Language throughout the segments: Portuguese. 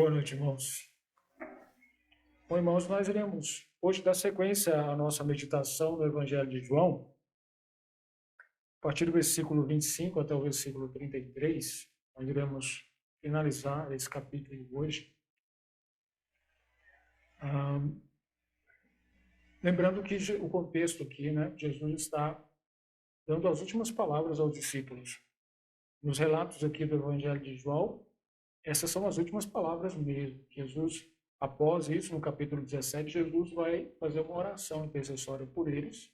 Boa noite, irmãos. Bom, irmãos, nós iremos hoje dar sequência à nossa meditação no Evangelho de João, a partir do versículo 25 até o versículo 33. Nós iremos finalizar esse capítulo hoje. Lembrando que o contexto aqui, né, Jesus está dando as últimas palavras aos discípulos. Nos relatos aqui do Evangelho de João, essas são as últimas palavras mesmo. Jesus, após isso, no capítulo 17, Jesus vai fazer uma oração intercessória por eles,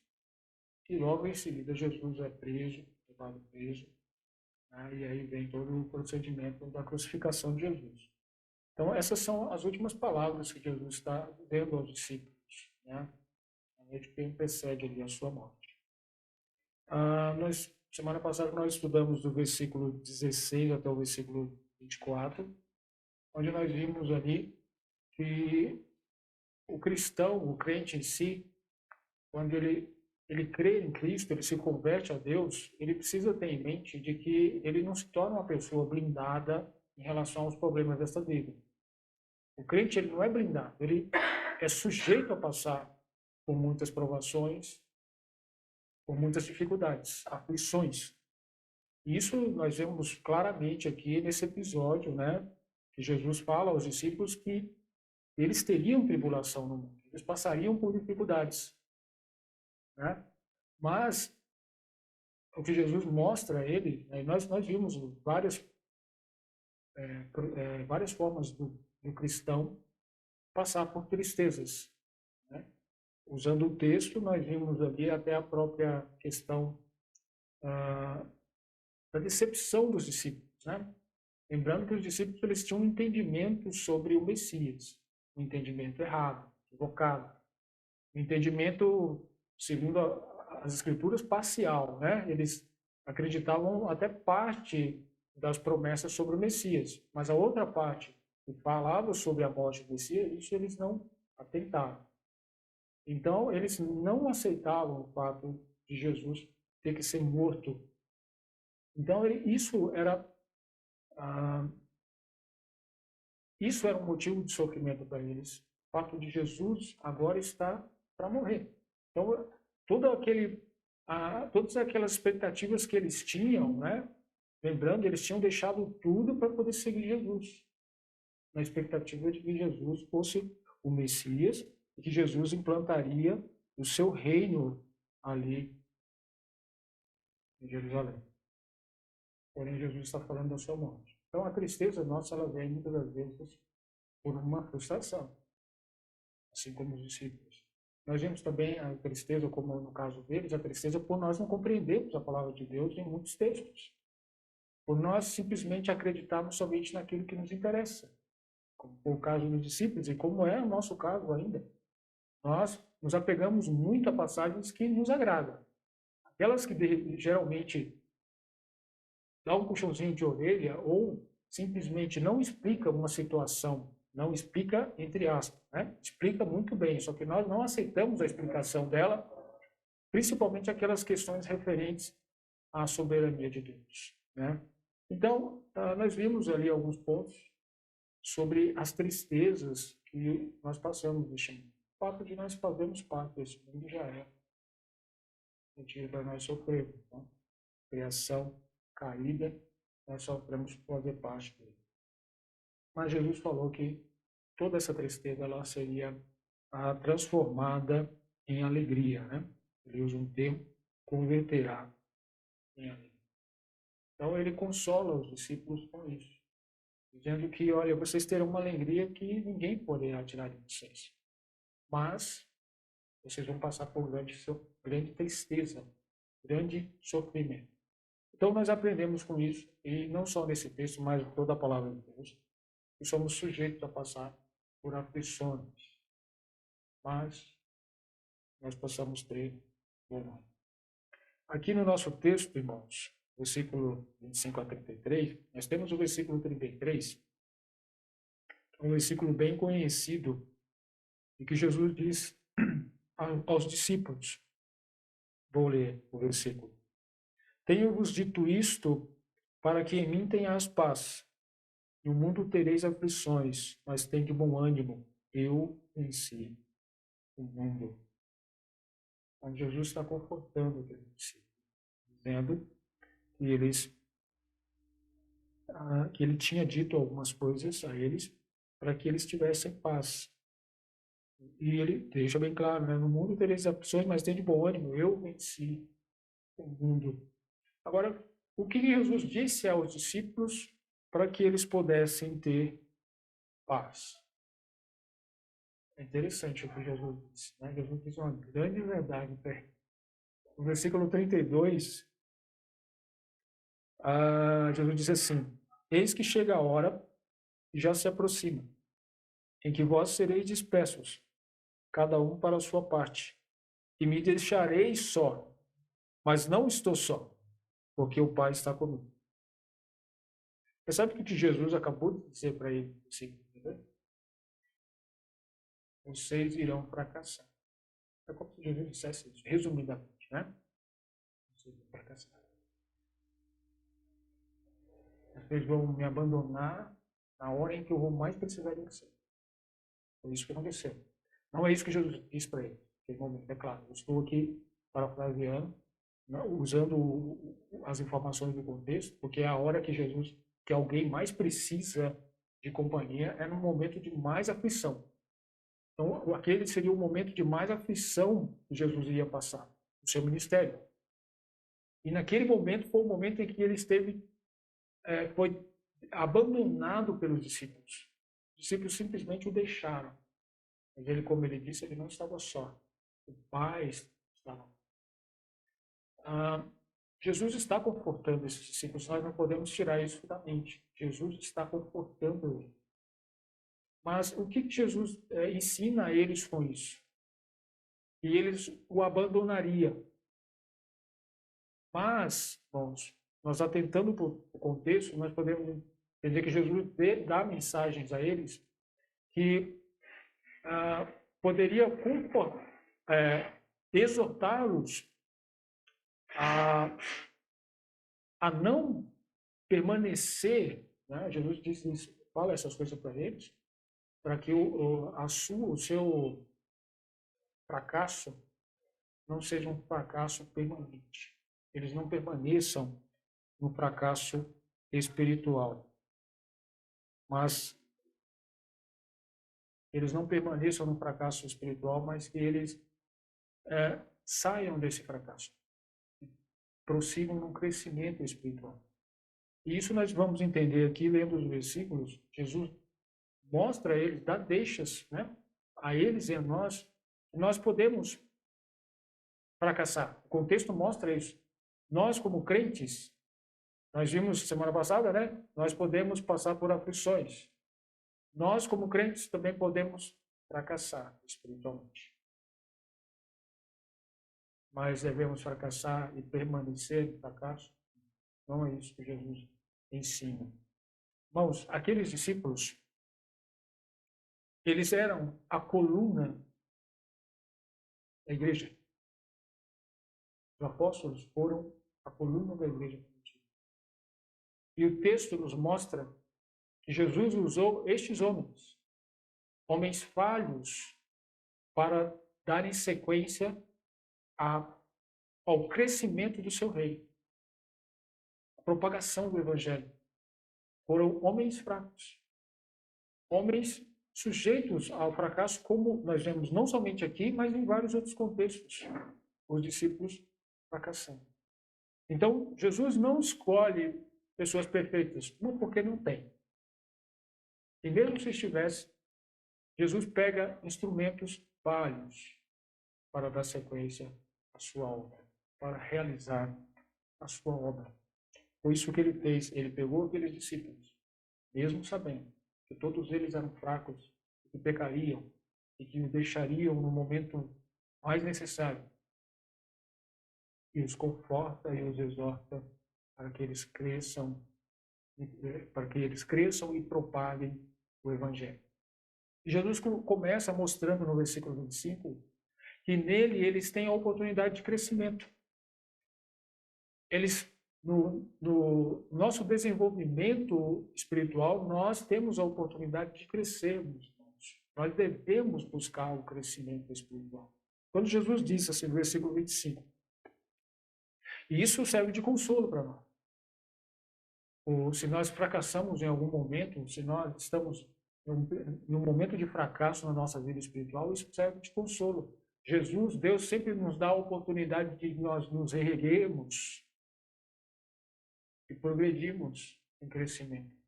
e logo em seguida Jesus é preso, levado preso, né? E aí vem todo o procedimento da crucificação de Jesus. Então, essas são as últimas palavras que Jesus está dando aos discípulos, né? A noite que antecede ali a sua morte. Semana passada nós estudamos do versículo 16 até o versículo 24, onde nós vimos ali que o cristão, o crente em si, quando ele crê em Cristo, ele se converte a Deus, ele precisa ter em mente de que ele não se torna uma pessoa blindada em relação aos problemas desta vida. O crente, ele não é blindado, ele é sujeito a passar por muitas provações, por muitas dificuldades, aflições. Isso nós vemos claramente aqui nesse episódio, né, que Jesus fala aos discípulos que eles teriam tribulação no mundo, eles passariam por dificuldades, né? Mas o que Jesus mostra a ele, né, nós vimos várias formas do cristão passar por tristezas, né? Usando o texto, nós vimos ali até a própria questão da decepção dos discípulos, né? Lembrando que os discípulos eles tinham um entendimento sobre o Messias, um entendimento errado, equivocado, um entendimento, segundo as Escrituras, parcial, né? Eles acreditavam até parte das promessas sobre o Messias, mas a outra parte que falava sobre a morte do Messias, isso eles não atentavam. Então, eles não aceitavam o fato de Jesus ter que ser morto. Então, isso era um motivo de sofrimento para eles. O fato de Jesus agora estar para morrer. Então, todas aquelas expectativas que eles tinham, né? Lembrando, eles tinham deixado tudo para poder seguir Jesus, na expectativa de que Jesus fosse o Messias e que Jesus implantaria o seu reino ali em Jerusalém. Porém, Jesus está falando da sua morte. Então, a tristeza nossa, ela vem muitas das vezes por uma frustração, assim como os discípulos. Nós vemos também a tristeza, como no caso deles, a tristeza por nós não compreendermos a palavra de Deus em muitos textos, por nós simplesmente acreditarmos somente naquilo que nos interessa, como foi o caso dos discípulos e como é o nosso caso ainda. Nós nos apegamos muito a passagens que nos agradam, aquelas que geralmente dão um puxãozinho de orelha ou simplesmente não explica uma situação, não explica entre aspas, né? Explica muito bem, só que nós não aceitamos a explicação dela, principalmente aquelas questões referentes à soberania de Deus, né? Então, nós vimos ali alguns pontos sobre as tristezas que nós passamos neste mundo. O fato de nós fazermos parte desse mundo já é motivo para nós sofrermos, né? Criação caída, nós sofremos por fazer parte dele. Mas Jesus falou que toda essa tristeza ela seria transformada em alegria, né? Ele usa um termo, converterá em alegria. Então ele consola os discípulos com isso, dizendo que, olha, vocês terão uma alegria que ninguém poderá tirar de vocês, mas vocês vão passar por grande tristeza, grande sofrimento. Então nós aprendemos com isso, e não só nesse texto, mas toda a palavra de Deus, que somos sujeitos a passar por aflições, mas nós possamos ter bom ânimo. Aqui no nosso texto, irmãos, versículo 25 a 33, nós temos o versículo 33, um versículo bem conhecido, e que Jesus diz aos discípulos. Vou ler o versículo. Tenho-vos dito isto para que em mim tenhas paz. No mundo tereis aflições, mas tem de bom ânimo. Eu venci o mundo. Então, Jesus está confortando aqueles discípulos, dizendo que que ele tinha dito algumas coisas a eles para que eles tivessem paz. E ele deixa bem claro, né? No mundo tereis aflições, mas tem de bom ânimo. Eu venci o mundo. Agora, o que Jesus disse aos discípulos para que eles pudessem ter paz? É interessante o que Jesus disse, né? Jesus disse uma grande verdade. No versículo 32, Jesus diz assim: Eis que chega a hora e já se aproxima, em que vós sereis dispersos, cada um para a sua parte, e me deixareis só, mas não estou só, porque o Pai está comigo. Você sabe o que Jesus acabou de dizer para ele? Vocês irão fracassar. É como se Jesus dissesse isso, resumidamente, né? Vocês vão fracassar. Vocês vão me abandonar na hora em que eu vou mais precisar de vocês. Foi isso que aconteceu. Não é isso que Jesus disse para ele. É claro, eu estou aqui parafraseando, usando as informações do contexto, porque é a hora que alguém mais precisa de companhia, é no momento de mais aflição. Então, aquele seria o momento de mais aflição que Jesus ia passar no seu ministério. E naquele momento foi o momento em que ele foi abandonado pelos discípulos. Os discípulos simplesmente o deixaram. Mas ele, como ele disse, ele não estava só. O Pai estava. Jesus está confortando esses discípulos. Nós não podemos tirar isso da mente. Jesus está confortando eles. Mas o que Jesus ensina a eles com isso? E eles o abandonariam. Mas, irmãos, nós atentando para o contexto, nós podemos entender que Jesus dá mensagens a eles que poderia exortá-los a não permanecer, né? Jesus disse isso, fala essas coisas para eles, para que o seu fracasso não seja um fracasso permanente. Eles não permaneçam no fracasso espiritual. Mas eles não permaneçam no fracasso espiritual, mas que eles saiam desse fracasso. Prossigam no crescimento espiritual. E isso nós vamos entender aqui, lendo os versículos. Jesus mostra a eles, dá deixas, né, a eles e a nós, que nós podemos fracassar. O contexto mostra isso. Nós, como crentes, nós vimos semana passada, né, nós podemos passar por aflições. Nós, como crentes, também podemos fracassar espiritualmente. Mas devemos fracassar e permanecer no fracasso? Não é isso que Jesus ensina. Irmãos, aqueles discípulos, eles eram a coluna da igreja. Os apóstolos foram a coluna da igreja. E o texto nos mostra que Jesus usou estes homens falhos, para darem sequência ao crescimento do seu reino, a propagação do evangelho. Foram homens fracos, homens sujeitos ao fracasso, como nós vemos não somente aqui, mas em vários outros contextos, os discípulos fracassando. Então, Jesus não escolhe pessoas perfeitas, não porque não tem. E mesmo se estivesse, Jesus pega instrumentos falhos para dar sequência à sua obra, para realizar a sua obra. Foi isso que ele fez. Ele pegou aqueles discípulos, mesmo sabendo que todos eles eram fracos, que pecariam e que o deixariam no momento mais necessário. E os conforta e os exorta para que eles cresçam, e propaguem o evangelho. E Jesus começa mostrando no versículo 25 que nele eles têm a oportunidade de crescimento. Eles no nosso desenvolvimento espiritual, nós temos a oportunidade de crescermos. Nós devemos buscar o crescimento espiritual. Quando Jesus disse assim, no versículo 25, e isso serve de consolo para nós. Ou se nós fracassamos em algum momento, se nós estamos em um momento de fracasso na nossa vida espiritual, isso serve de consolo. Jesus, Deus sempre nos dá a oportunidade de nós nos reerguermos e progredirmos em crescimento.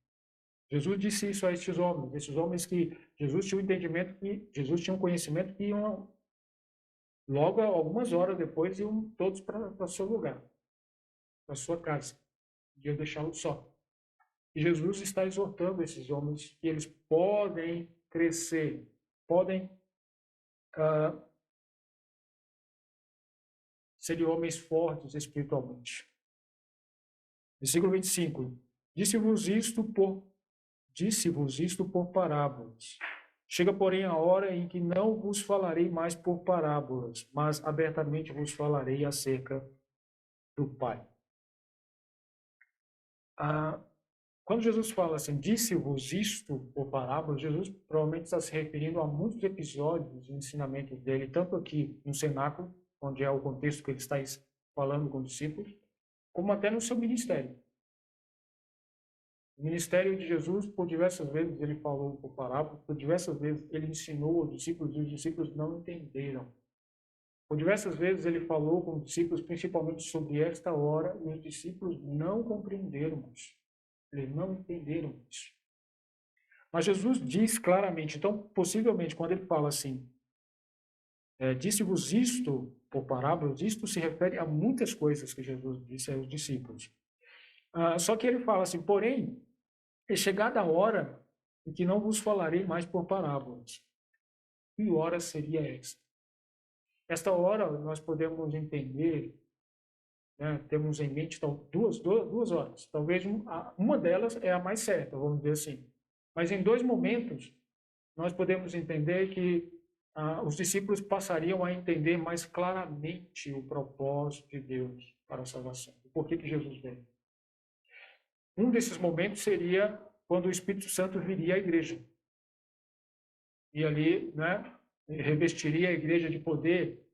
Jesus disse isso a esses homens que Jesus tinha um entendimento, que Jesus tinha um conhecimento que iam, logo algumas horas depois, iam todos para o seu lugar, para a sua casa, ia deixá-lo só. E Jesus está exortando esses homens que eles podem crescer, podem ser homens fortes espiritualmente. Versículo 25. Disse-vos isto por parábolas. Chega, porém, a hora em que não vos falarei mais por parábolas, mas abertamente vos falarei acerca do Pai. Quando Jesus fala assim, disse-vos isto por parábolas, Jesus provavelmente está se referindo a muitos episódios de ensinamento dele, tanto aqui no cenáculo, onde é o contexto que ele está falando com os discípulos, como até no seu ministério. O ministério de Jesus, por diversas vezes, ele falou por parábolas, por diversas vezes ele ensinou aos discípulos e os discípulos não entenderam. Por diversas vezes ele falou com os discípulos, principalmente sobre esta hora, e os discípulos não compreenderam isso. Eles não entenderam isso. Mas Jesus diz claramente, então, possivelmente, quando ele fala assim, disse-vos isto por parábolas, isto se refere a muitas coisas que Jesus disse aos discípulos. Só que ele fala assim, porém, é chegada a hora em que não vos falarei mais por parábolas. Que hora seria essa? Esta hora nós podemos entender, né, temos em mente duas horas. Talvez uma delas é a mais certa, vamos dizer assim. Mas em dois momentos, nós podemos entender que os discípulos passariam a entender mais claramente o propósito de Deus para a salvação. Por que Jesus veio? Um desses momentos seria quando o Espírito Santo viria à igreja. E ali, né, revestiria a igreja de poder,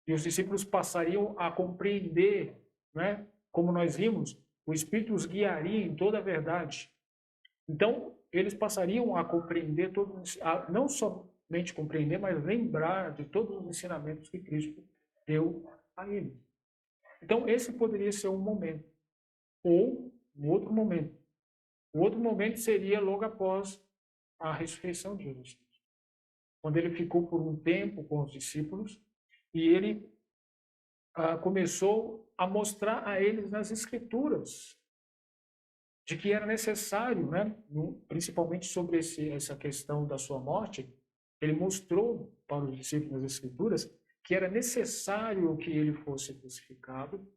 e os discípulos passariam a compreender, né, como nós vimos, o Espírito os guiaria em toda a verdade. Então, eles passariam a compreender, não somente compreender, mas lembrar de todos os ensinamentos que Cristo deu a eles. Então, esse poderia ser um momento. Ou um outro momento. O outro momento seria logo após a ressurreição de Jesus, quando ele ficou por um tempo com os discípulos e ele começou a mostrar a eles nas Escrituras de que era necessário, né, principalmente sobre essa questão da sua morte, ele mostrou para os discípulos nas Escrituras que era necessário que ele fosse crucificado,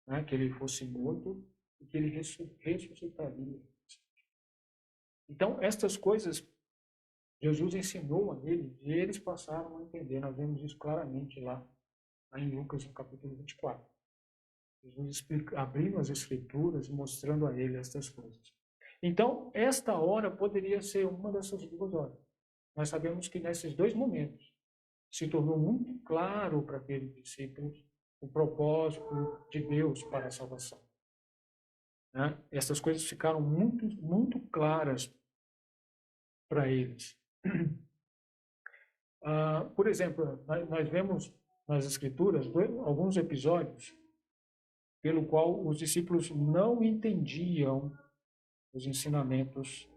né, que ele fosse morto e que ele ressuscitaria. Então, estas coisas Jesus ensinou a eles e eles passaram a entender. Nós vemos isso claramente lá em Lucas, no capítulo 24. Jesus abrindo as Escrituras e mostrando a ele estas coisas. Então, esta hora poderia ser uma dessas duas horas. Nós sabemos que nesses dois momentos se tornou muito claro para aqueles discípulos o propósito de Deus para a salvação. Né? Essas coisas ficaram muito, muito claras para eles. Por exemplo, nós vemos nas Escrituras alguns episódios pelo qual os discípulos não entendiam os ensinamentos.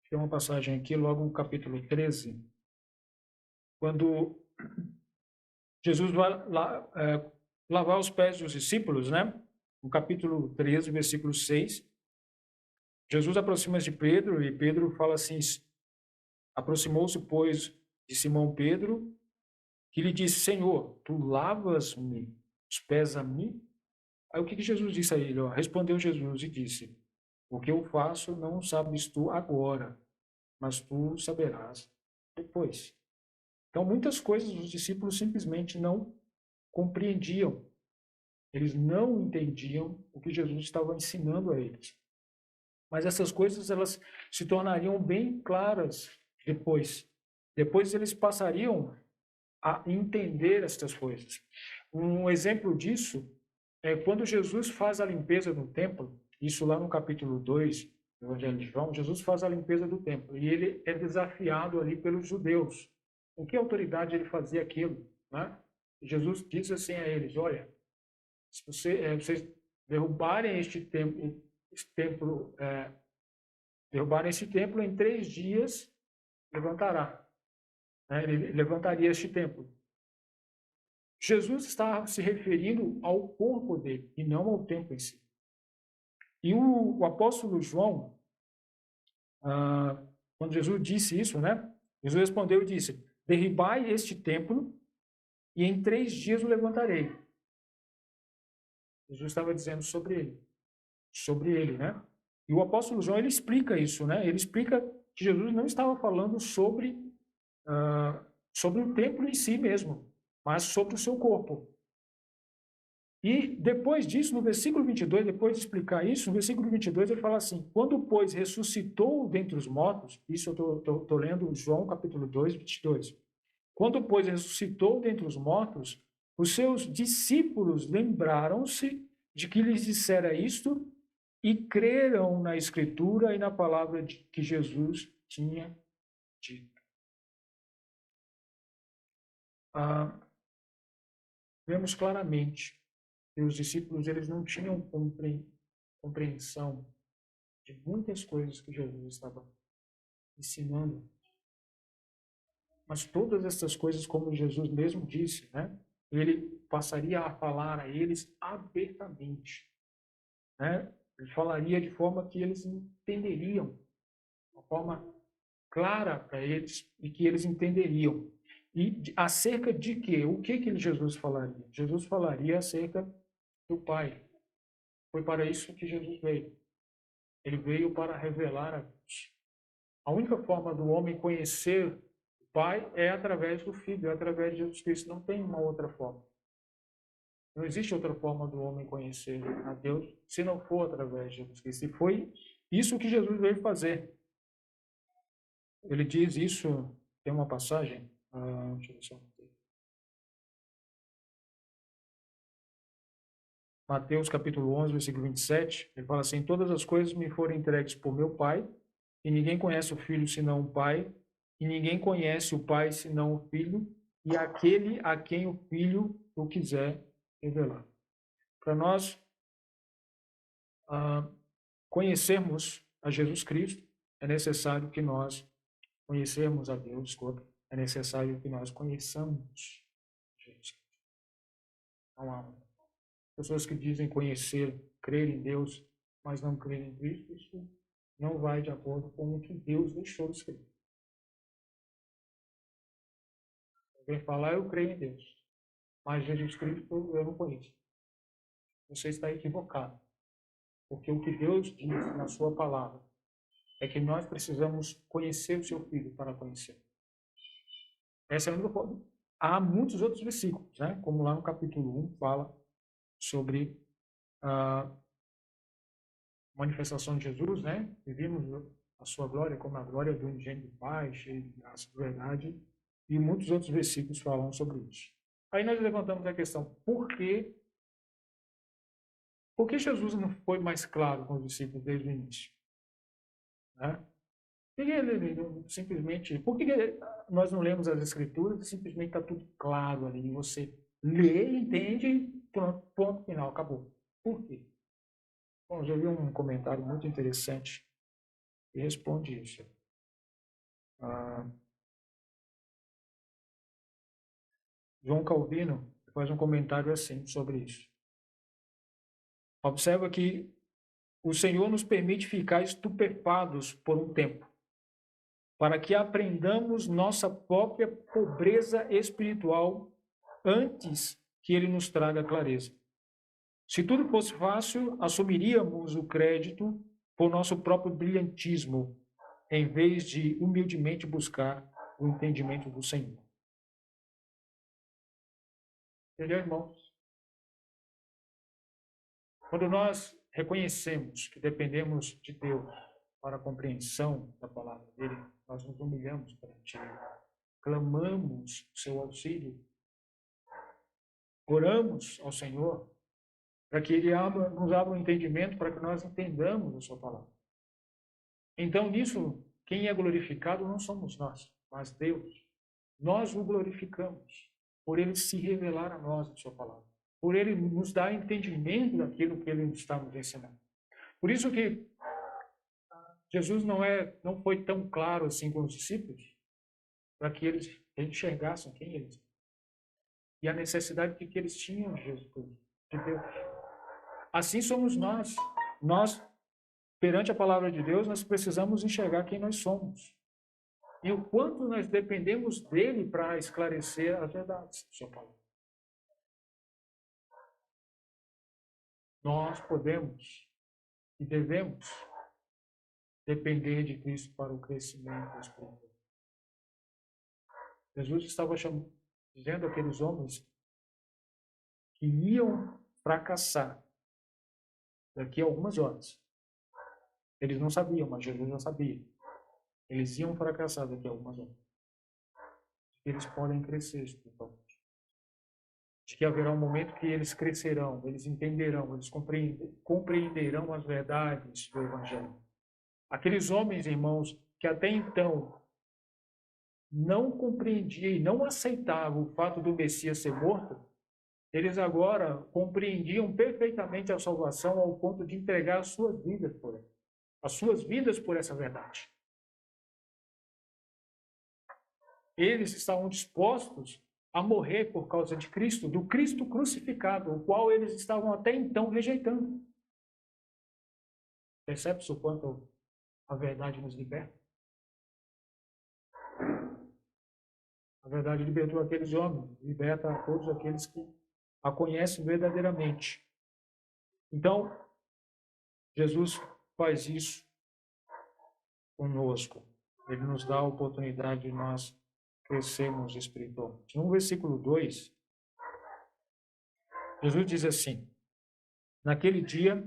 Tem uma passagem aqui, logo no capítulo 13, quando Jesus vai lavar os pés dos discípulos, né? No capítulo 13, versículo 6, Jesus aproxima-se de Pedro e Pedro fala assim, aproximou-se, pois, de Simão Pedro, que lhe disse, Senhor, tu lavas-me os pés a mim? Aí o que Jesus disse a ele? Respondeu Jesus e disse, o que eu faço não sabes tu agora, mas tu saberás depois. Então, muitas coisas os discípulos simplesmente não compreendiam. Eles não entendiam o que Jesus estava ensinando a eles. Mas essas coisas, elas se tornariam bem claras depois. Depois eles passariam a entender estas coisas. Um exemplo disso é quando Jesus faz a limpeza no templo, isso lá no capítulo 2 do Evangelho de João, Jesus faz a limpeza do templo e ele é desafiado ali pelos judeus. Com que autoridade ele fazia aquilo? Né? Jesus diz assim a eles, olha, se vocês derrubarem derrubarem este templo, em 3 dias levantará. Né? Ele levantaria este templo. Jesus está se referindo ao corpo dele e não ao templo em si. E o apóstolo João, quando Jesus disse isso, né? Jesus respondeu e disse, derribai este templo e em 3 dias o levantarei. Jesus estava dizendo sobre ele, né? E o apóstolo João, ele explica isso, né? Ele explica que Jesus não estava falando sobre o templo em si mesmo, mas sobre o seu corpo. E depois disso, no versículo 22, depois de explicar isso, no versículo 22 ele fala assim, quando, pois, ressuscitou dentre os mortos, isso eu estou lendo João capítulo 2, 22, quando, pois, ressuscitou dentre os mortos, os seus discípulos lembraram-se de que lhes dissera isto e creram na Escritura e na palavra que Jesus tinha dito. Vemos claramente que os discípulos eles não tinham compreensão de muitas coisas que Jesus estava ensinando. Mas todas essas coisas, como Jesus mesmo disse, né? Ele passaria a falar a eles abertamente. Né? Ele falaria de forma que eles entenderiam, uma forma clara para eles e que eles entenderiam. E acerca de quê? O que Jesus falaria? Jesus falaria acerca do Pai. Foi para isso que Jesus veio. Ele veio para revelar a Deus. A única forma do homem conhecer o Pai é através do Filho, é através de Jesus Cristo. Não tem uma outra forma. Não existe outra forma do homem conhecer a Deus se não for através de Jesus Cristo. E foi isso que Jesus veio fazer. Ele diz isso, tem uma passagem, deixa eu ver se eu anotei. Mateus capítulo 11, versículo 27, ele fala assim, todas as coisas me foram entregues por meu Pai, e ninguém conhece o Filho senão o Pai, e ninguém conhece o Pai senão o Filho, e aquele a quem o Filho o quiser revelar. Para nós conhecermos a Jesus Cristo, é necessário que nós conhecermos a Deus, é necessário que nós conheçamos Jesus Cristo. Não há pessoas que dizem conhecer, crer em Deus, mas não crer em Cristo, isso não vai de acordo com o que Deus deixou escrito. Alguém falar, eu creio em Deus, mas Jesus Cristo eu não conheço. Você está equivocado, porque o que Deus diz na sua palavra é que nós precisamos conhecer o seu Filho para conhecer. Essa é a única forma. Há muitos outros versículos, né? Como lá no capítulo 1 fala sobre a manifestação de Jesus, né? E vimos a sua glória como a glória do unigênito do Pai, cheio de graça e verdade, e muitos outros versículos falam sobre isso. Aí nós levantamos a questão, por que Jesus não foi mais claro com os discípulos desde o início? Né? Por que nós não lemos as Escrituras e simplesmente está tudo claro ali? Você lê, entende, pronto, ponto final, acabou. Por quê? Bom, já vi um comentário muito interessante que responde isso. João Calvino faz um comentário assim sobre isso. Observa que o Senhor nos permite ficar estupefados por um tempo, para que aprendamos nossa própria pobreza espiritual antes que Ele nos traga clareza. Se tudo fosse fácil, assumiríamos o crédito por nosso próprio brilhantismo, em vez de humildemente buscar o entendimento do Senhor. Entendeu, irmãos? Quando nós reconhecemos que dependemos de Deus para a compreensão da palavra dele, nós nos humilhamos perante ele, clamamos o seu auxílio, oramos ao Senhor para que ele nos abra um entendimento para que nós entendamos a sua palavra. Então, nisso, quem é glorificado não somos nós, mas Deus. Nós o glorificamos por ele se revelar a nós em sua palavra, por ele nos dar entendimento daquilo que ele está nos ensinando. Por isso que Jesus não foi tão claro assim com os discípulos, para que eles enxergassem quem eles são e a necessidade de que eles tinham de Jesus, de Deus. Assim somos nós. Nós, perante a palavra de Deus, nós precisamos enxergar quem nós somos e o quanto nós dependemos dele para esclarecer as verdades da sua palavra. Nós podemos e devemos depender de Cristo para o crescimento espiritual. Jesus estava dizendo àqueles homens que iam fracassar daqui a algumas horas. Eles não sabiam, mas Jesus já sabia. Eles iam fracassar daqui a algumas horas. Eles podem crescer espiritualmente. De que haverá um momento que eles crescerão, eles entenderão, eles compreenderão as verdades do Evangelho. Aqueles homens, irmãos, que até então não compreendiam e não aceitavam o fato do Messias ser morto, eles agora compreendiam perfeitamente a salvação ao ponto de entregar as suas vidas por ela, as suas vidas por essa verdade. Eles estavam dispostos a morrer por causa de Cristo, do Cristo crucificado, o qual eles estavam até então rejeitando. Percebe-se o quanto a verdade nos liberta? A verdade libertou aqueles homens, liberta a todos aqueles que a conhecem verdadeiramente. Então, Jesus faz isso conosco. Ele nos dá a oportunidade de nós crescermos espiritualmente. No versículo 2, Jesus diz assim: naquele dia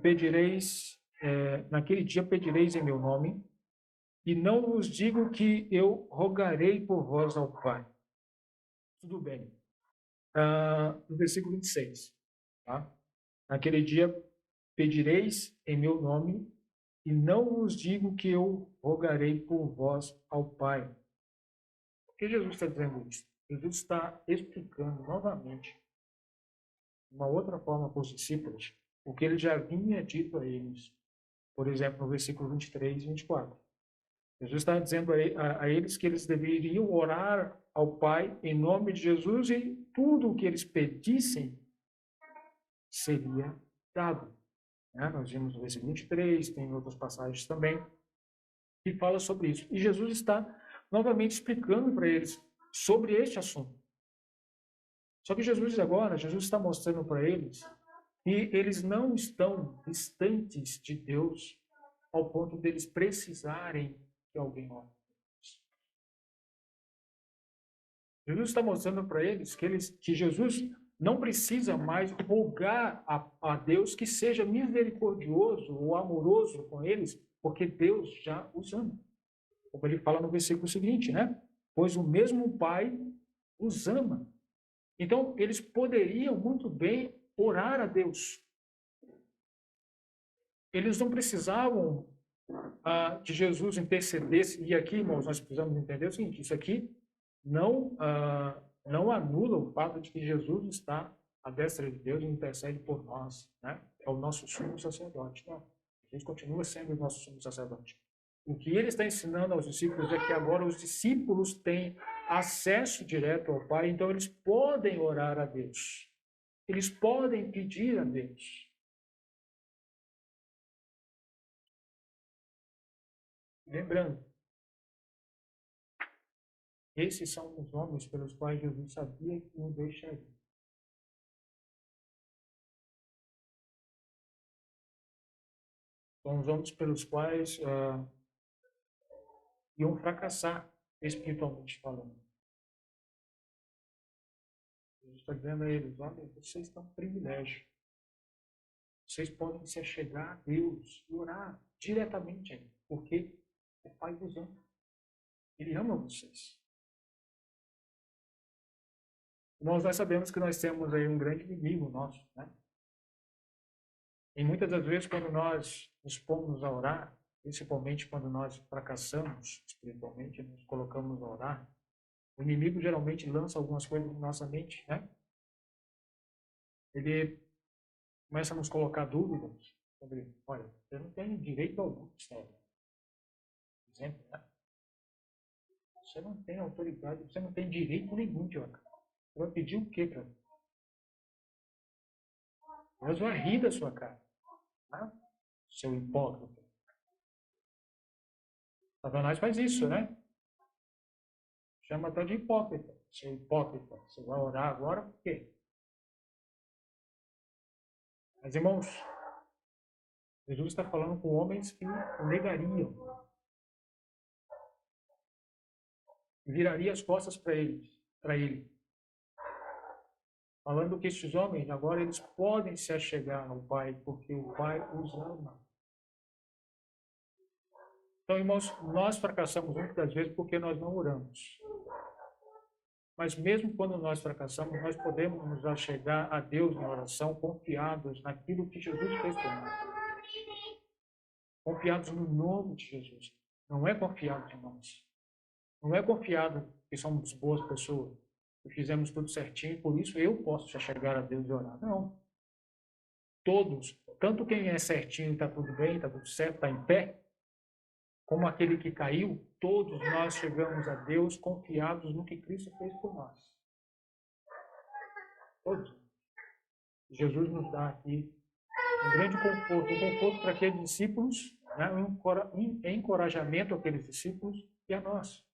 pedireis em meu nome, e não vos digo que eu rogarei por vós ao Pai. Tudo bem. No versículo 26, tá? Naquele dia pedireis em meu nome, e não vos digo que eu rogarei por vós ao Pai. Por que Jesus está dizendo isso? Jesus está explicando novamente, de uma outra forma para os discípulos, o que ele já vinha dito a eles. Por exemplo, no versículo 23 e 24. Jesus está dizendo a eles que eles deveriam orar ao Pai em nome de Jesus e tudo o que eles pedissem seria dado. Nós vimos no versículo 23, tem outras passagens também que fala sobre isso. E Jesus está novamente explicando para eles sobre este assunto. Só que Jesus está mostrando para eles que eles não estão distantes de Deus ao ponto deles precisarem que alguém ore. Jesus está mostrando para eles que Jesus não precisa mais rogar a Deus que seja misericordioso ou amoroso com eles, porque Deus já os ama. Como ele fala no versículo seguinte, né? Pois o mesmo Pai os ama. Então, eles poderiam muito bem orar a Deus. Eles não precisavam que Jesus intercedesse. E aqui, irmãos, nós precisamos entender o seguinte: isso aqui não anula o fato de que Jesus está à destra de Deus e intercede por nós, né? É o nosso sumo sacerdote. Não, Jesus continua sendo o nosso sumo sacerdote. O que ele está ensinando aos discípulos é que agora os discípulos têm acesso direto ao Pai, então eles podem orar a Deus. Eles podem pedir a Deus. Lembrando, esses são os homens pelos quais Jesus sabia que o deixaria. São os homens pelos quais iam fracassar, espiritualmente falando. Jesus está dizendo a eles, olha, vocês têm um privilégio. Vocês podem se achegar a Deus e orar diretamente a Ele, porque o Pai vos ama. Ele ama vocês. Nós sabemos que nós temos aí um grande inimigo nosso, né? E muitas das vezes, quando nós nos pomos a orar, principalmente quando nós fracassamos espiritualmente, nos colocamos a orar, o inimigo geralmente lança algumas coisas na nossa mente, né? Ele começa a nos colocar dúvidas sobre, olha, você não tem direito algum de estar orando. Por exemplo, né? Você não tem autoridade, você não tem direito nenhum de orar. Você vai pedir o quê para Deus? Deus vai rir da sua cara. Né? Seu hipócrita. Satanás faz isso, né? Chama até de hipócrita. Seu hipócrita. Você vai orar agora por quê? Mas, irmãos, Jesus está falando com homens que o negariam. Viraria as costas para ele. Falando que estes homens, agora eles podem se achegar ao Pai, porque o Pai os ama. Então, irmãos, nós fracassamos muitas vezes porque nós não oramos. Mas mesmo quando nós fracassamos, nós podemos nos achegar a Deus em oração, confiados naquilo que Jesus fez por nós. Confiados no nome de Jesus. Não é confiado em nós. Não é confiado que somos boas pessoas, que fizemos tudo certinho, por isso eu posso se achegar a Deus e orar. Não. Todos, tanto quem é certinho, está tudo bem, está tudo certo, está em pé, como aquele que caiu, todos nós chegamos a Deus confiados no que Cristo fez por nós. Todos. Jesus nos dá aqui um grande conforto para aqueles discípulos, né? Um encorajamento àqueles discípulos e a nós.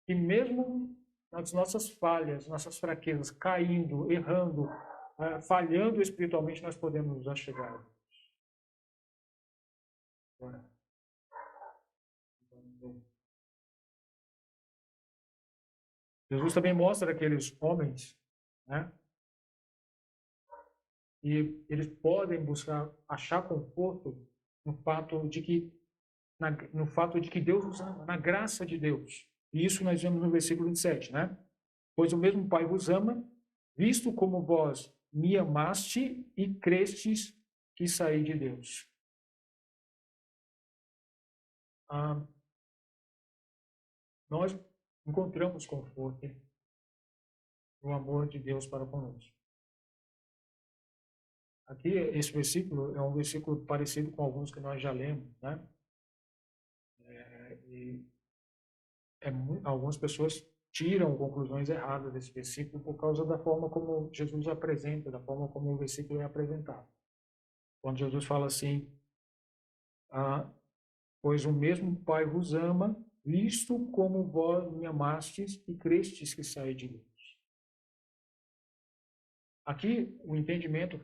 E mesmo nas nossas falhas, nossas fraquezas, caindo, errando, falhando espiritualmente, nós podemos nos achegar a Deus. Jesus também mostra aqueles homens, né? E eles podem achar conforto no fato de que Deus os ama, na graça de Deus. E isso nós vemos no versículo 27, né? Pois o mesmo Pai vos ama, visto como vós me amaste e crestes que saí de Deus. Nós encontramos conforto no amor de Deus para conosco. Aqui, esse versículo é um versículo parecido com alguns que nós já lemos, né? Algumas pessoas tiram conclusões erradas desse versículo por causa da forma como Jesus apresenta, da forma como o versículo é apresentado. Quando Jesus fala assim, pois o mesmo Pai vos ama, visto como vós me amastes e crestes que saí de Deus. Aqui, o entendimento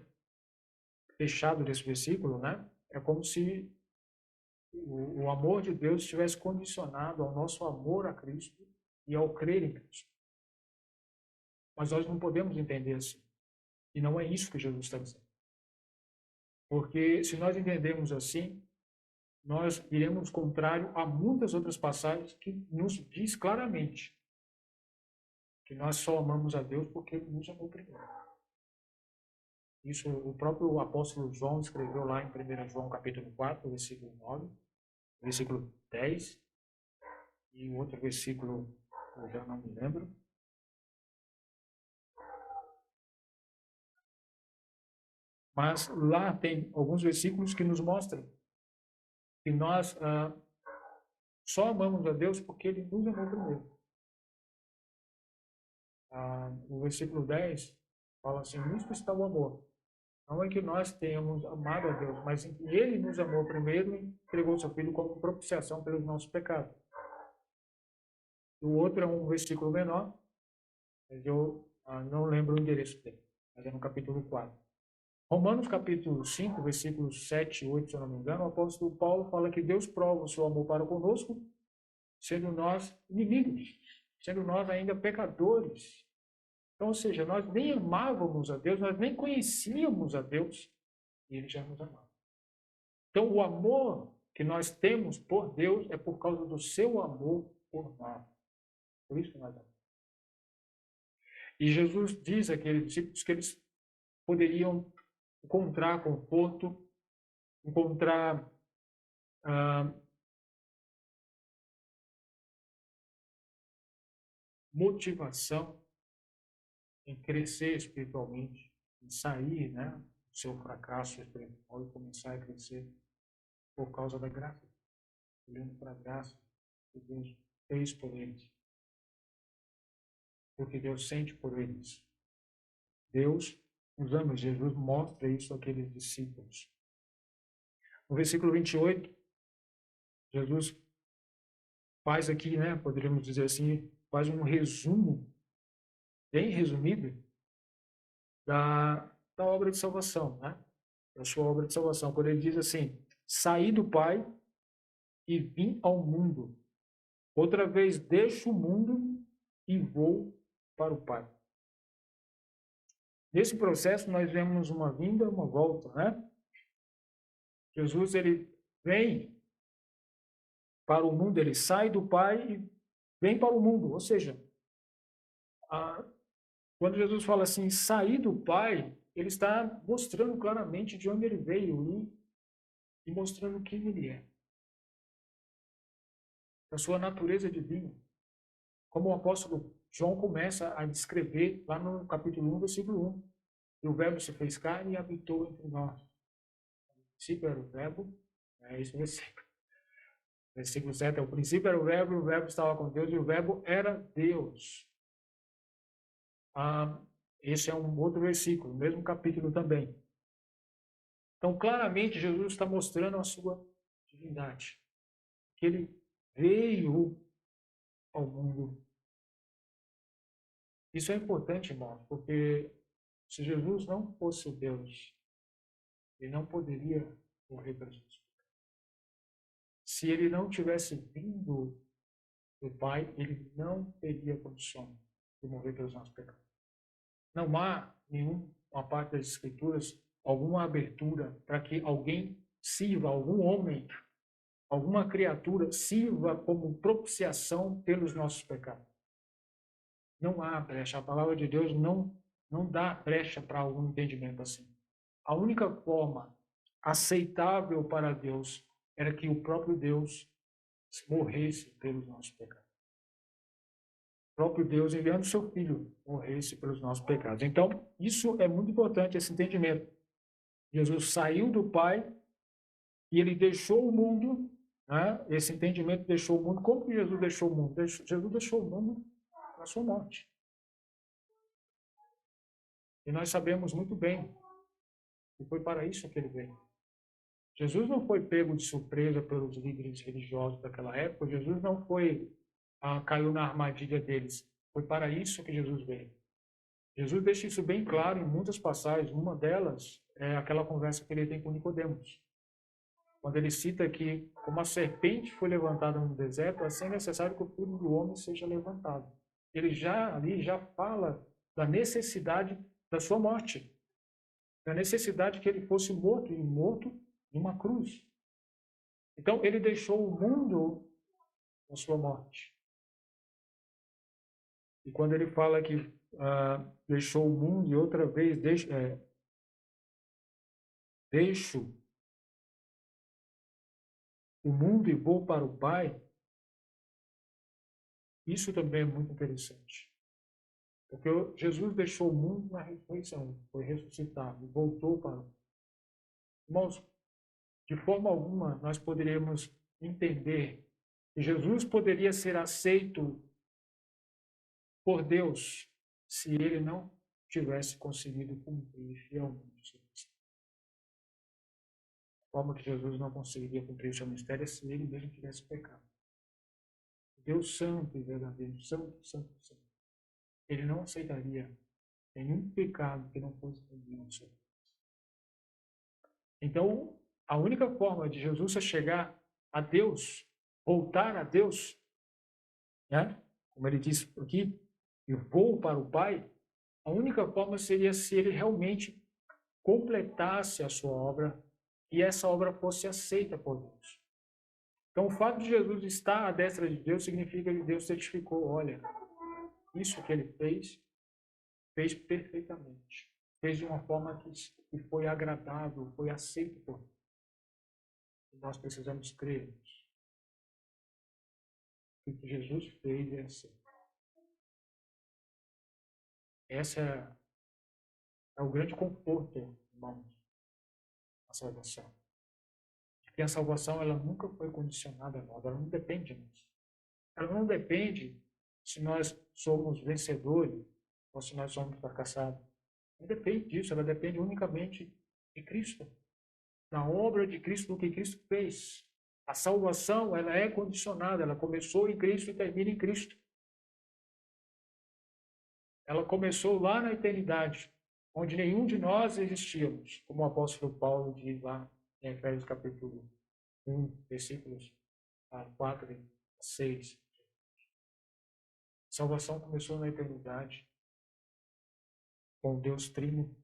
fechado desse versículo, né, é como se o amor de Deus estivesse condicionado ao nosso amor a Cristo e ao crer em Cristo. Mas nós não podemos entender assim. E não é isso que Jesus está dizendo. Porque se nós entendermos assim, nós iremos contrário a muitas outras passagens que nos diz claramente que nós só amamos a Deus porque Ele nos amou primeiro. Isso o próprio apóstolo João escreveu lá em 1 João capítulo 4, versículo 9, versículo 10, e o outro versículo eu já não me lembro. Mas lá tem alguns versículos que nos mostram que nós só amamos a Deus porque Ele nos amou primeiro. O versículo 10 fala assim, nisto está o amor. Não é que nós tenhamos amado a Deus, mas em que Ele nos amou primeiro e entregou seu Filho como propiciação pelos nossos pecados. O outro é um versículo menor, mas eu não lembro o endereço dele, mas é no capítulo 4. Romanos capítulo 5, versículos 7 e 8, se eu não me engano, o apóstolo Paulo fala que Deus prova o seu amor para conosco, sendo nós inimigos, sendo nós ainda pecadores. Então, ou seja, nós nem amávamos a Deus, nós nem conhecíamos a Deus, e ele já nos amava. Então, o amor que nós temos por Deus é por causa do seu amor por nós. Por isso que nós amamos. E Jesus diz àqueles discípulos que eles poderiam encontrar conforto, encontrar motivação em crescer espiritualmente, em sair, né, do seu fracasso espiritual e começar a crescer por causa da graça, olhando para a graça que Deus fez por eles, porque Deus sente por eles. Deus nos ama, Jesus mostra isso àqueles discípulos. No versículo 28, Jesus faz aqui, né, poderíamos dizer assim, faz um resumo, bem resumido, da obra de salvação, né? Da sua obra de salvação. Quando ele diz assim, saí do Pai e vim ao mundo. Outra vez deixo o mundo e vou para o Pai. Nesse processo nós vemos uma vinda e uma volta, né? Jesus, ele vem para o mundo, ele sai do Pai e vem para o mundo. Ou seja, quando Jesus fala assim, sair do Pai, ele está mostrando claramente de onde ele veio e mostrando quem ele é. A sua natureza divina. Como o apóstolo João começa a descrever lá no capítulo 1, versículo 1. E o verbo se fez carne e habitou entre nós. O princípio era o verbo, é esse versículo. Versículo 7 é o princípio era o verbo estava com Deus e o verbo era Deus. Esse é um outro versículo, mesmo capítulo também. Então, claramente, Jesus está mostrando a sua divindade. Que ele veio ao mundo. Isso é importante, irmãos, porque se Jesus não fosse Deus, ele não poderia morrer pelos nossos pecados. Se ele não tivesse vindo do Pai, ele não teria condição de morrer pelos nossos pecados. Não há nenhuma parte das Escrituras, alguma abertura para que alguém sirva, algum homem, alguma criatura sirva como propiciação pelos nossos pecados. Não há brecha. A palavra de Deus não dá brecha para algum entendimento assim. A única forma aceitável para Deus era que o próprio Deus morresse pelos nossos pecados. O próprio Deus enviando seu Filho morresse pelos nossos pecados. Então, isso é muito importante, esse entendimento. Jesus saiu do Pai e ele deixou o mundo, né? Esse entendimento deixou o mundo. Como que Jesus deixou o mundo? Jesus deixou o mundo na sua morte. E nós sabemos muito bem que foi para isso que ele veio. Jesus não foi pego de surpresa pelos líderes religiosos daquela época. Jesus não caiu na armadilha deles. Foi para isso que Jesus veio. Jesus deixa isso bem claro em muitas passagens. Uma delas é aquela conversa que ele tem com Nicodemos. Quando ele cita que, como a serpente foi levantada no deserto, assim é necessário que o Filho do Homem seja levantado. Ele já fala da necessidade da sua morte. Da necessidade que ele fosse morto, e morto em uma cruz. Então, ele deixou o mundo na sua morte. E quando ele fala que deixou o mundo e outra vez deixo o mundo e vou para o Pai, isso também é muito interessante. Porque Jesus deixou o mundo na ressurreição, foi ressuscitado, voltou para o... Irmãos, de forma alguma nós poderíamos entender que Jesus poderia ser aceito por Deus se ele não tivesse conseguido cumprir fielmente seu mistério. A forma que Jesus não conseguiria cumprir o seu mistério é se ele mesmo tivesse pecado. Deus santo e verdadeiro, santo, santo, santo. Ele não aceitaria nenhum pecado que não fosse cometido no seu Deus. Então, a única forma de Jesus chegar a Deus, voltar a Deus, né? Como ele disse aqui, eu vou para o Pai, A única forma seria se ele realmente completasse a sua obra e essa obra fosse aceita por Deus. Então, o fato de Jesus estar à destra de Deus significa que Deus certificou, olha, isso que ele fez perfeitamente. Fez de uma forma que foi agradável, foi aceito por Deus. E nós precisamos crer nisso. O que Jesus fez é assim. Esse é o grande conforto, irmãos, a salvação. Porque a salvação ela nunca foi condicionada a nós, ela não depende de nós. Ela não depende se nós somos vencedores ou se nós somos fracassados. Não depende disso, ela depende unicamente de Cristo, da obra de Cristo, do que Cristo fez. A salvação ela é condicionada, ela começou em Cristo e termina em Cristo. Ela começou lá na eternidade, onde nenhum de nós existíamos, como o apóstolo Paulo diz lá em Efésios capítulo 1, versículos 4 e 6. A salvação começou na eternidade, com Deus Trino,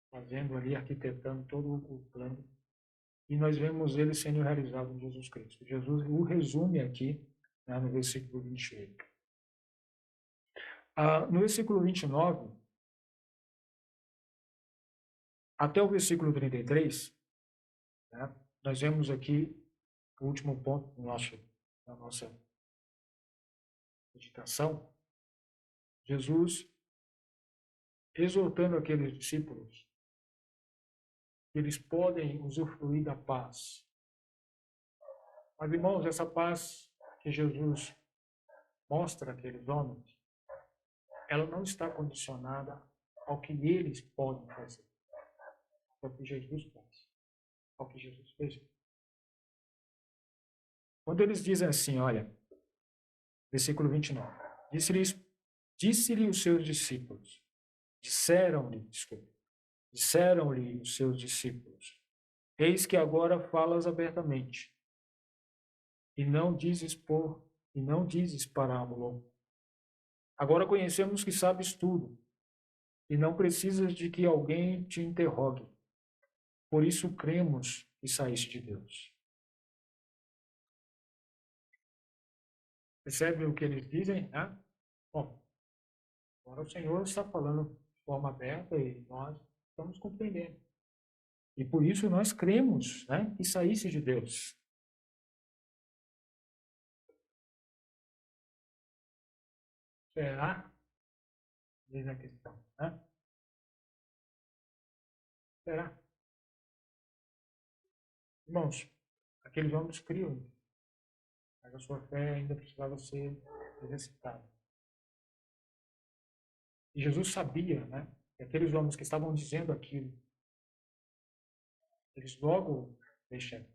fazendo ali, arquitetando todo o plano. E nós vemos ele sendo realizado em Jesus Cristo. Jesus o resume aqui, né, no versículo 28. No versículo 29, até o versículo 33, né, nós vemos aqui o último ponto da nossa meditação, Jesus exortando aqueles discípulos que eles podem usufruir da paz. Mas, irmãos, essa paz que Jesus mostra àqueles homens, ela não está condicionada ao que eles podem fazer, ao que Jesus faz, ao que Jesus fez. Quando eles dizem assim, olha, versículo 29, disse-lhe os seus discípulos, disseram-lhe os seus discípulos, eis que agora falas abertamente, e não dizes parábola. Agora conhecemos que sabes tudo, e não precisas de que alguém te interrogue. Por isso cremos que saíste de Deus. Percebe o que eles dizem? Né? Bom, agora o Senhor está falando de forma aberta e nós estamos compreendendo. E por isso nós cremos, né, que saísse de Deus. Será? Diz a questão. Né? Será? Irmãos, aqueles homens criam, mas a sua fé ainda precisava ser exercitada. E Jesus sabia, né, que aqueles homens que estavam dizendo aquilo, eles logo deixaram.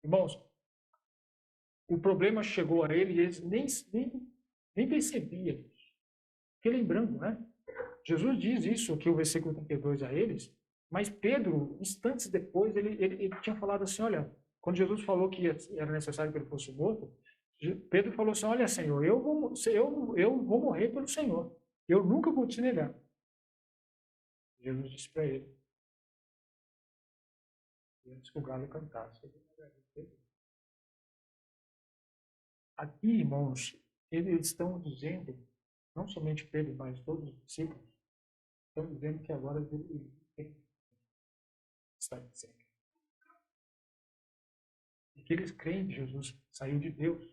Irmãos, o problema chegou a ele e eles nem percebiam isso. Porque lembrando, né? Jesus diz isso aqui, o versículo 32 a eles, mas Pedro, instantes depois, ele tinha falado assim, olha, quando Jesus falou que era necessário que ele fosse morto, Pedro falou assim, olha, Senhor, eu vou morrer pelo Senhor. Eu nunca vou te negar. Jesus disse para ele, antes que o galo cantasse. Aqui, irmãos, eles estão dizendo, não somente Pedro, mas todos os discípulos, estão dizendo que agora ele está dizendo. E que eles creem que Jesus saiu de Deus.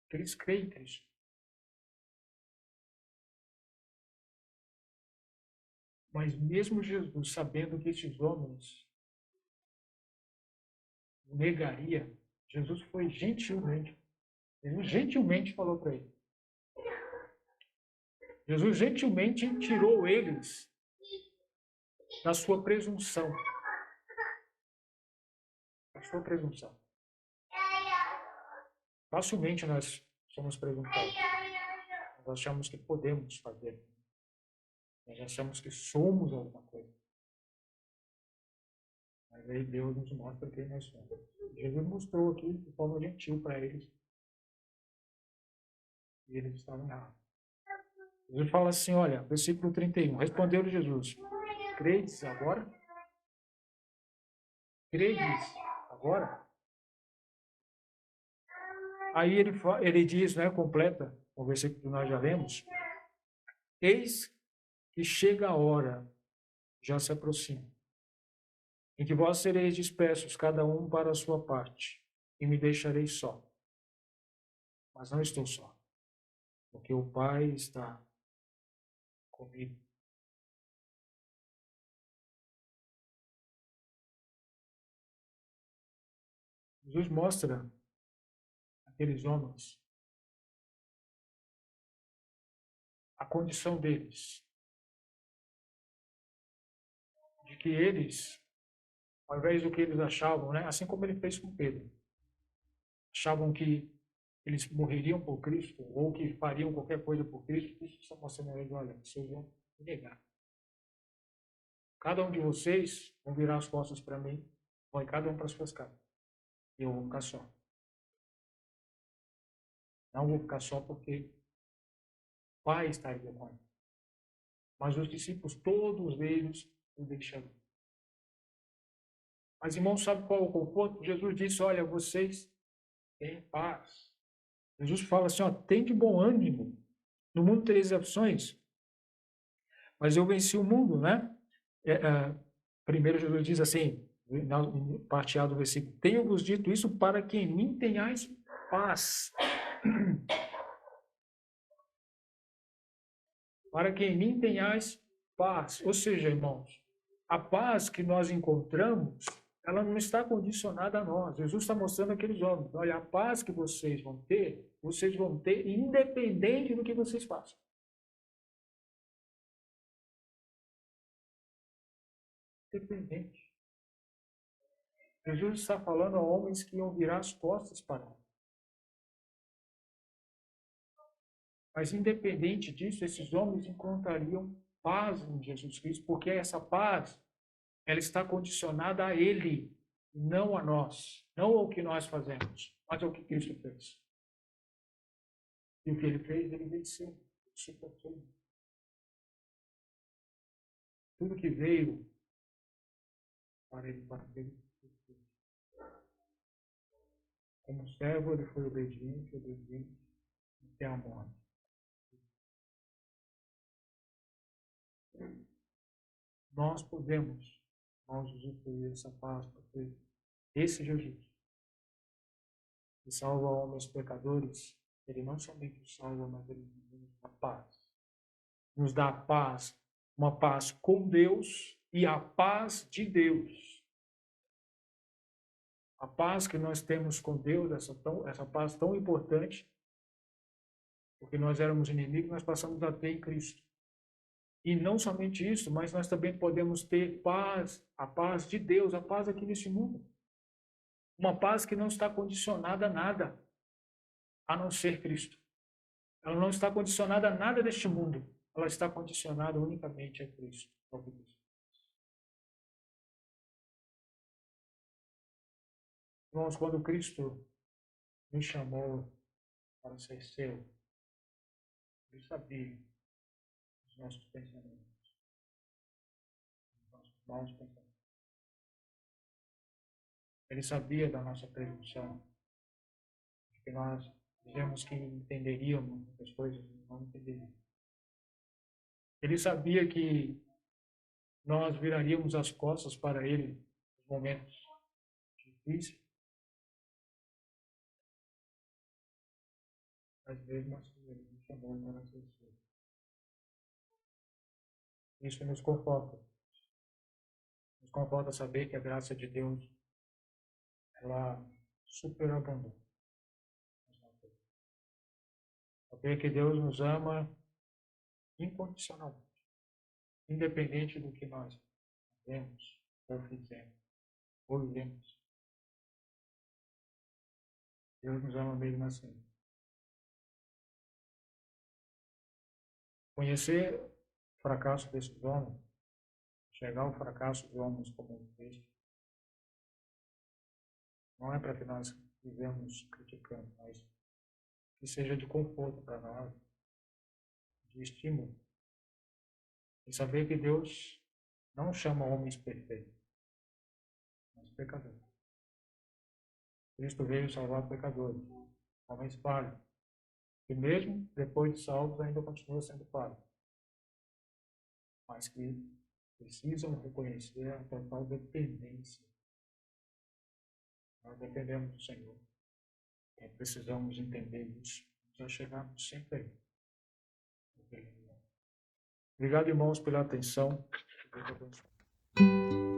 Que eles creem em Cristo. Mas mesmo Jesus, sabendo que esses homens negaria, Jesus foi gentilmente falou para ele. Jesus gentilmente tirou eles da sua presunção. Da sua presunção. Facilmente nós somos presunçosos. Nós achamos que podemos fazer. Nós achamos que somos alguma coisa. Mas aí Deus nos mostra quem nós somos. Jesus mostrou aqui de forma gentil para eles. E eles estavam errados. Jesus fala assim, olha, versículo 31, respondeu Jesus, credes agora? Credes agora? Aí ele diz, né, completa o versículo que nós já lemos, eis que chega a hora, já se aproxima, em que vós sereis dispersos, cada um para a sua parte, e me deixareis só. Mas não estou só, porque o Pai está comigo. Jesus mostra aqueles homens a condição deles, de que eles, ao invés do que eles achavam, né, assim como ele fez com Pedro, achavam que eles morreriam por Cristo ou que fariam qualquer coisa por Cristo, Cristo está mostrando a eles, olha, vocês vão me negar. Cada um de vocês vão virar as costas para mim, vão cada um para as suas casas. E eu vou ficar só. Não vou ficar só porque o Pai está aí comigo. Mas os discípulos, todos eles, o deixaram. Mas, irmão, sabe qual é o conforto? Jesus disse, olha, vocês têm paz. Jesus fala assim, ó, tem de bom ânimo. No mundo tereis aflições, mas eu venci o mundo, né? Primeiro Jesus diz assim, na parte A do versículo, tenho-vos dito isso para que em mim tenhais paz. Para que em mim tenhais paz. Ou seja, irmãos, a paz que nós encontramos, ela não está condicionada a nós. Jesus está mostrando aqueles homens, olha, a paz que vocês vão ter independente do que vocês façam. Independente. Jesus está falando a homens que iam virar as costas para ele. Mas, independente disso, esses homens encontrariam paz em Jesus Cristo, porque essa paz, ela está condicionada a Ele, não a nós, não ao que nós fazemos, mas ao que Cristo fez. E o que Ele fez, Ele venceu, Ele suportou. Tudo que veio para Ele, como servo, Ele foi obediente até a morte. Nós podemos, usufruir essa paz, porque esse Jesus, que salva homens pecadores, ele não somente os salva, mas ele nos dá paz. Nos dá paz, uma paz com Deus e a paz de Deus. A paz que nós temos com Deus, essa paz tão importante, porque nós éramos inimigos, nós passamos a ter em Cristo. E não somente isso, mas nós também podemos ter paz, a paz de Deus, a paz aqui nesse mundo. Uma paz que não está condicionada a nada, a não ser Cristo. Ela não está condicionada a nada deste mundo. Ela está condicionada unicamente a Cristo. Irmãos, quando Cristo me chamou para ser seu, Ele sabia os nossos pensamentos, os nossos maus pensamentos. Ele sabia da nossa presunção, de que nós dizemos que entenderíamos muitas coisas e não entenderíamos. Ele sabia que nós viraríamos as costas para Ele nos momentos difíceis, mas mesmo assim Ele nos chamou para ser seu. Isso nos conforta. Nos conforta saber que a graça de Deus, ela superabundou. Saber que Deus nos ama incondicionalmente, independente do que nós fazemos, ou fizemos, ou vivemos. Deus nos ama mesmo assim. Conhecer o fracasso desses homens, enxergar o fracasso de homens como este, não é para que nós vivemos criticando, mas que seja de conforto para nós, de estímulo. E saber que Deus não chama homens perfeitos, mas pecadores. Cristo veio salvar pecadores, homens falhos, que mesmo depois de salvos ainda continuam sendo falhos, mas que precisam reconhecer a total dependência. Nós dependemos do Senhor. E precisamos entender isso. Já chegamos sempre aí. Obrigado, irmãos, pela atenção. Deus abençoe.